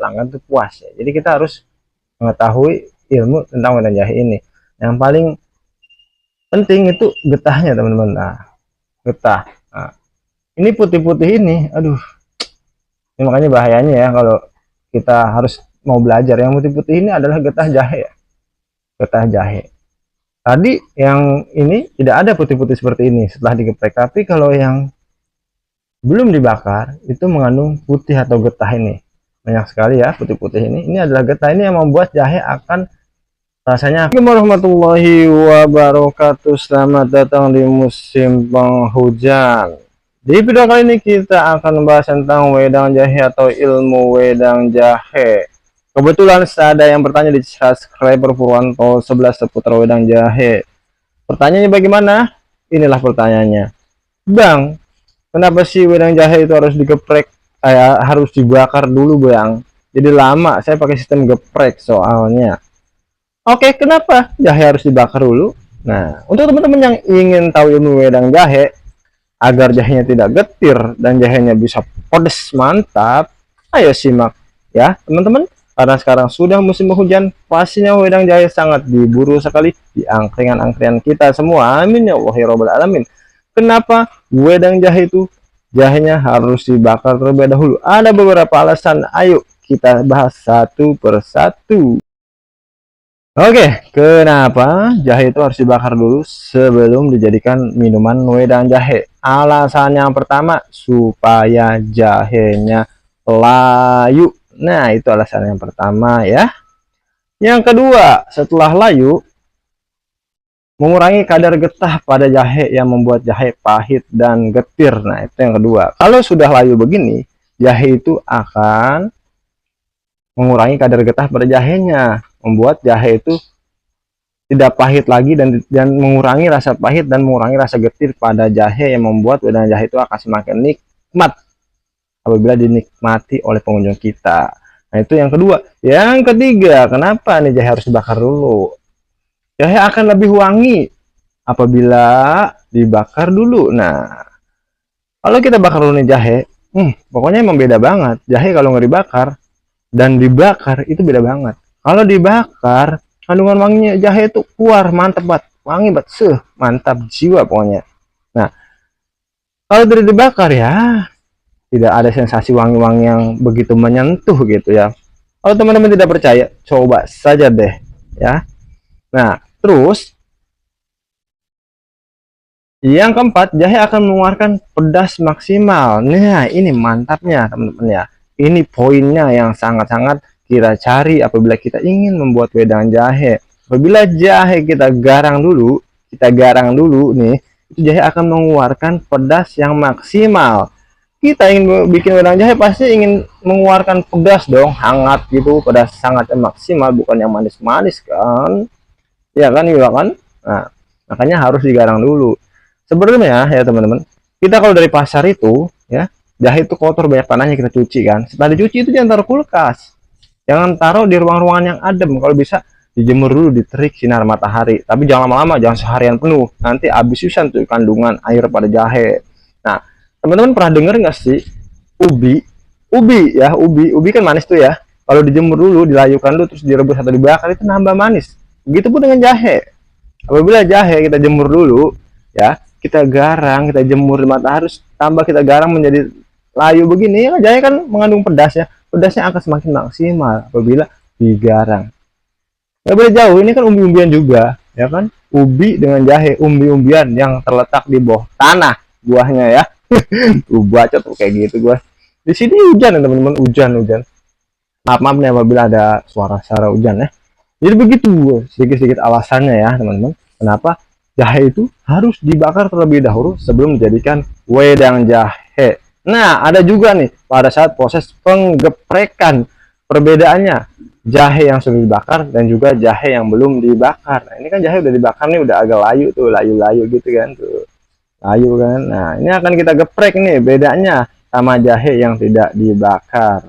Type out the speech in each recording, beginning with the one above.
pelanggan tuh puas ya. Jadi kita harus mengetahui ilmu tentang wedang jahe ini. Yang paling penting itu getahnya teman-teman. Nah, getah. Nah, ini putih-putih ini, aduh, ini makanya bahayanya ya kalau kita harus mau belajar. Yang putih-putih ini adalah getah jahe ya. Getah jahe. Tadi yang ini tidak ada putih-putih seperti ini setelah digeprek. Tapi kalau yang belum dibakar itu mengandung putih atau getah ini. Banyak sekali ya putih-putih ini. Ini adalah getah ini yang membuat jahe akan rasanya. Assalamualaikum warahmatullahi wabarakatuh. Selamat datang di musim penghujan. Di video kali ini kita akan membahas tentang wedang jahe atau ilmu wedang jahe. Kebetulan ada yang bertanya di subscriber Purwanto 11 seputar wedang jahe. Pertanyaannya bagaimana? Inilah pertanyaannya. Bang, kenapa sih wedang jahe itu harus digeprek? Harus dibakar dulu, Bang. Jadi lama saya pakai sistem geprek soalnya. Oke, kenapa jahe harus dibakar dulu? Nah, untuk teman-teman yang ingin tahu ilmu wedang jahe, agar jahenya tidak getir dan jahenya bisa pedas mantap, ayo simak ya teman-teman. Karena sekarang sudah musim penghujan, pastinya wedang jahe sangat diburu sekali di angkringan-angkringan kita semua. Amin ya Allah ya Rabbal Alamin. Kenapa wedang jahe itu jahenya harus dibakar terlebih dahulu? Ada beberapa alasan, ayo kita bahas satu persatu. Oke, kenapa jahe itu harus dibakar dulu sebelum dijadikan minuman wedang jahe? Alasan yang pertama, supaya jahenya layu. Nah, itu alasan yang pertama ya. Yang kedua, setelah layu, mengurangi kadar getah pada jahe yang membuat jahe pahit dan getir. Nah, itu yang kedua. Kalau sudah layu begini, jahe itu akan mengurangi kadar getah pada jahenya, membuat jahe itu tidak pahit lagi dan mengurangi rasa pahit dan mengurangi rasa getir pada jahe, yang membuat wedang jahe itu akan semakin nikmat apabila dinikmati oleh pengunjung kita. Nah, itu yang kedua. Yang ketiga, kenapa nih jahe harus dibakar dulu? Jahe akan lebih wangi apabila dibakar dulu. Nah, kalau kita bakar dulu nih jahe, pokoknya emang beda banget. Jahe kalau nggak dibakar dan dibakar itu beda banget. Kalau dibakar, kandungan wanginya jahe itu keluar, mantap banget, wangi banget, mantap jiwa pokoknya. Nah, kalau tidak dibakar ya tidak ada sensasi wangi-wangi yang begitu menyentuh gitu ya. Kalau teman-teman tidak percaya, coba saja deh ya. Nah, terus yang keempat, jahe akan mengeluarkan pedas maksimal. Nah, ini mantapnya teman-teman ya. Ini poinnya yang sangat-sangat kita cari apabila kita ingin membuat wedang jahe. Apabila jahe kita garang dulu nih, itu jahe akan mengeluarkan pedas yang maksimal. Kita ingin bikin wedang jahe pasti ingin mengeluarkan pedas dong, hangat gitu, pedas sangat maksimal, bukan yang manis-manis kan. Ya kan, iya kan? Nah, makanya harus digarang dulu. Sebenarnya ya teman-teman, kita kalau dari pasar itu ya, jahe itu kotor, banyak tanahnya, kita cuci kan. Setelah dicuci itu jangan taruh kulkas, jangan taruh di ruang-ruangan yang adem. Kalau bisa dijemur dulu di terik sinar matahari, tapi jangan lama-lama, jangan seharian penuh, nanti habis-habisan tuh kandungan air pada jahe. Nah, teman-teman pernah dengar nggak sih ubi kan manis tuh ya, kalau dijemur dulu, dilayukan dulu, terus direbus atau dibakar itu nambah manis. Begitupun dengan jahe. Apabila jahe kita jemur dulu ya, kita garang, kita jemur di matahari, tambah kita garang menjadi layu begini ya, jahe kan mengandung pedasnya, pedasnya akan semakin maksimal apabila digarang. Nggak boleh jauh, ini kan umbi-umbian juga ya kan, ubi dengan jahe, umbi-umbian yang terletak di bawah tanah buahnya ya. Tuh baca tuh kayak gitu gua. Di sini hujan ya teman-teman, hujan. Maaf nih apabila ada suara hujan ya. Jadi begitu sedikit-sedikit alasannya ya teman-teman, kenapa jahe itu harus dibakar terlebih dahulu sebelum dijadikan wedang jahe. Nah, ada juga nih pada saat proses penggeprekan, perbedaannya jahe yang sudah dibakar dan juga jahe yang belum dibakar. Nah, ini kan jahe udah dibakar nih, udah agak layu tuh, layu-layu gitu kan tuh. Layu kan. Nah, ini akan kita geprek nih bedanya sama jahe yang tidak dibakar.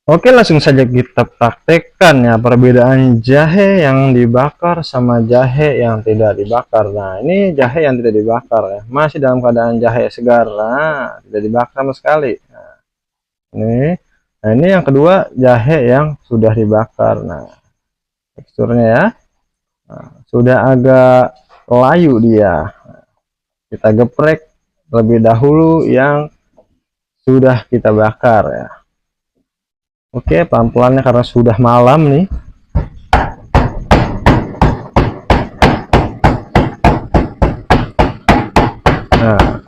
Oke, langsung saja kita praktekkan ya perbedaan jahe yang dibakar sama jahe yang tidak dibakar. Nah, ini jahe yang tidak dibakar ya, masih dalam keadaan jahe segar, nah, tidak dibakar sama sekali. Nah, ini Nah, ini yang kedua, jahe yang sudah dibakar. Nah, teksturnya ya, nah, sudah agak layu dia. Kita geprek lebih dahulu yang sudah kita bakar ya. Oke, pelan-pelannya karena sudah malam nih. Nah,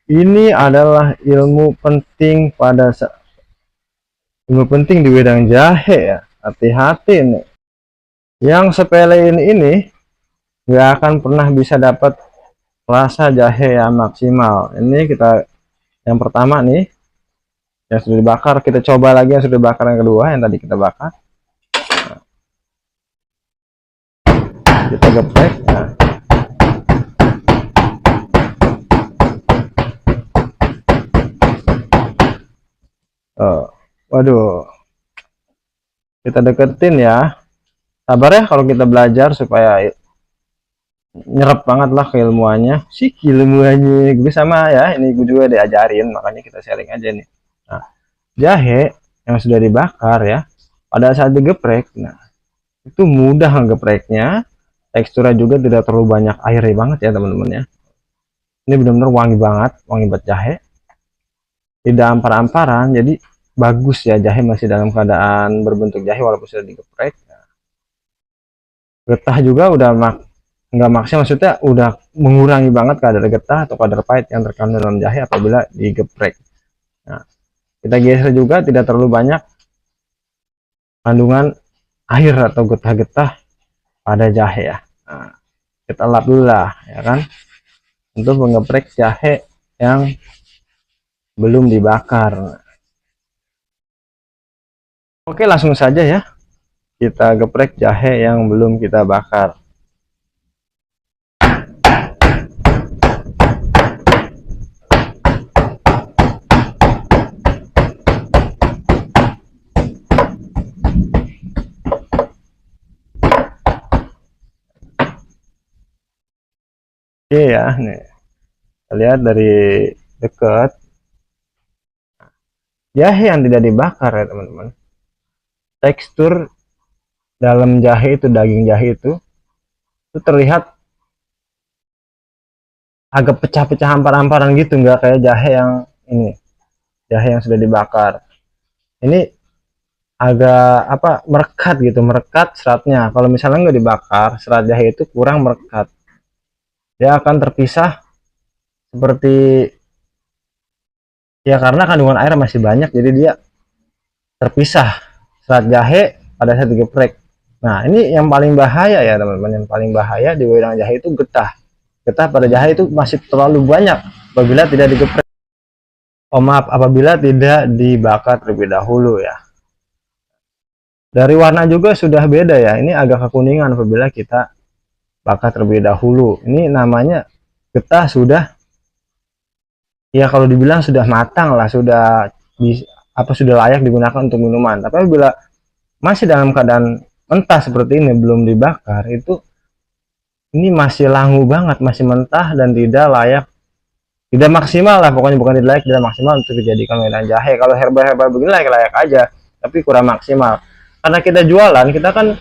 ini adalah ilmu penting di bidang jahe ya. Hati-hati nih. Yang sepele ini nggak akan pernah bisa dapat rasa jahe yang maksimal. Ini kita yang pertama nih, yang sudah dibakar, kita coba lagi yang sudah dibakar yang kedua, yang tadi kita bakar. Kita geprek. Nah. Waduh, kita deketin ya. Sabar ya kalau kita belajar supaya nyerap banget lah keilmuannya. Si keilmuannya gue sama ya, ini gue juga diajarin, makanya kita sharing aja nih. Nah, jahe yang sudah dibakar ya, pada saat digeprek, nah itu mudah ngegepreknya, teksturnya juga tidak terlalu banyak airnya banget ya teman-teman ya. Ini benar-benar wangi banget jahe, tidak ampar-amparan, jadi bagus ya, jahe masih dalam keadaan berbentuk jahe walaupun sudah digeprek. Getah juga udah nggak maksimal, maksudnya udah mengurangi banget kadar getah atau kadar pahit yang terkandung dalam jahe apabila digeprek. Nah, kita geser juga tidak terlalu banyak kandungan air atau getah-getah pada jahe ya. Nah, kita lap dulu lah ya kan, untuk mengeprek jahe yang belum dibakar. Oke, langsung saja ya kita geprek jahe yang belum kita bakar. Oke ya, nih kita lihat dari dekat, jahe yang tidak dibakar ya teman-teman, tekstur dalam jahe itu, daging jahe itu terlihat agak pecah-pecah, hampar-hamparan gitu, nggak kayak jahe yang ini, jahe yang sudah dibakar. Ini agak apa, merekat gitu, merekat seratnya. Kalau misalnya nggak dibakar, serat jahe itu kurang merekat, dia akan terpisah seperti ya, karena kandungan air masih banyak, jadi dia terpisah serat jahe pada saat digeprek. Nah, ini yang paling bahaya ya teman-teman, yang paling bahaya di wedang jahe itu getah. Getah pada jahe itu masih terlalu banyak apabila tidak digeprek. Oh maaf, apabila tidak dibakar terlebih dahulu ya. Dari warna juga sudah beda ya, ini agak kekuningan apabila kita bakar terlebih dahulu. Ini namanya getah sudah, ya kalau dibilang sudah matang lah, sudah sudah layak digunakan untuk minuman. Tapi apabila masih dalam keadaan mentah seperti ini, belum dibakar, itu ini masih langu banget, masih mentah dan tidak layak, tidak maksimal lah pokoknya, bukan tidak layak, tidak maksimal untuk dijadikan wedang jahe. Kalau herbal-herbal begini layak-layak aja, tapi kurang maksimal. Karena kita jualan, kita kan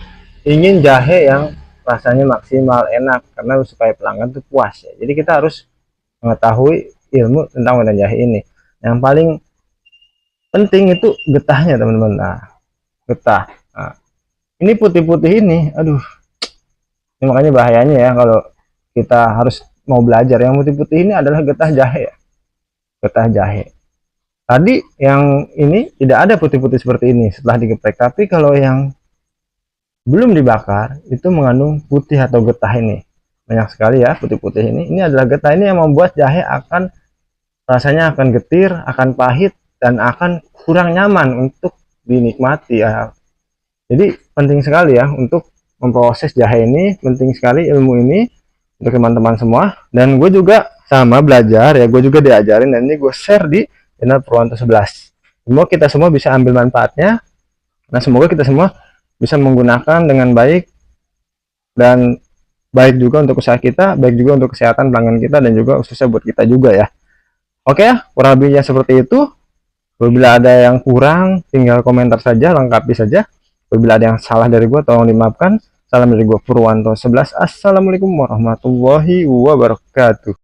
ingin jahe yang rasanya maksimal, enak, karena supaya pelanggan tuh puas ya. Jadi kita harus mengetahui ilmu tentang wedang jahe ini. Yang paling penting itu getahnya teman-teman. Nah, getah. Nah, ini putih-putih ini, aduh, ini makanya bahayanya ya kalau kita harus mau belajar. Yang putih-putih ini adalah getah jahe ya, getah jahe. Tadi yang ini tidak ada putih-putih seperti ini setelah digeprek, tapi kalau yang belum dibakar itu mengandung putih atau getah ini. Banyak sekali ya putih-putih ini. Ini adalah getah, ini yang membuat jahe akan rasanya akan getir, akan pahit, dan akan kurang nyaman untuk dinikmati ya. Jadi penting sekali ya untuk memproses jahe ini, penting sekali ilmu ini untuk teman-teman semua. Dan gue juga sama belajar ya, gue juga diajarin, dan ini gue share di channel Purwanto 11. Semoga kita semua bisa ambil manfaatnya. Nah, semoga kita semua bisa menggunakan dengan baik, dan baik juga untuk usaha kita, baik juga untuk kesehatan pelanggan kita, dan juga khususnya buat kita juga ya. Oke ya, kurang lebihnya seperti itu. Apabila ada yang kurang, tinggal komentar saja, lengkapi saja. Apabila ada yang salah dari gua, tolong dimaafkan. Salam dari gua Purwanto 11. Assalamualaikum warahmatullahi wabarakatuh.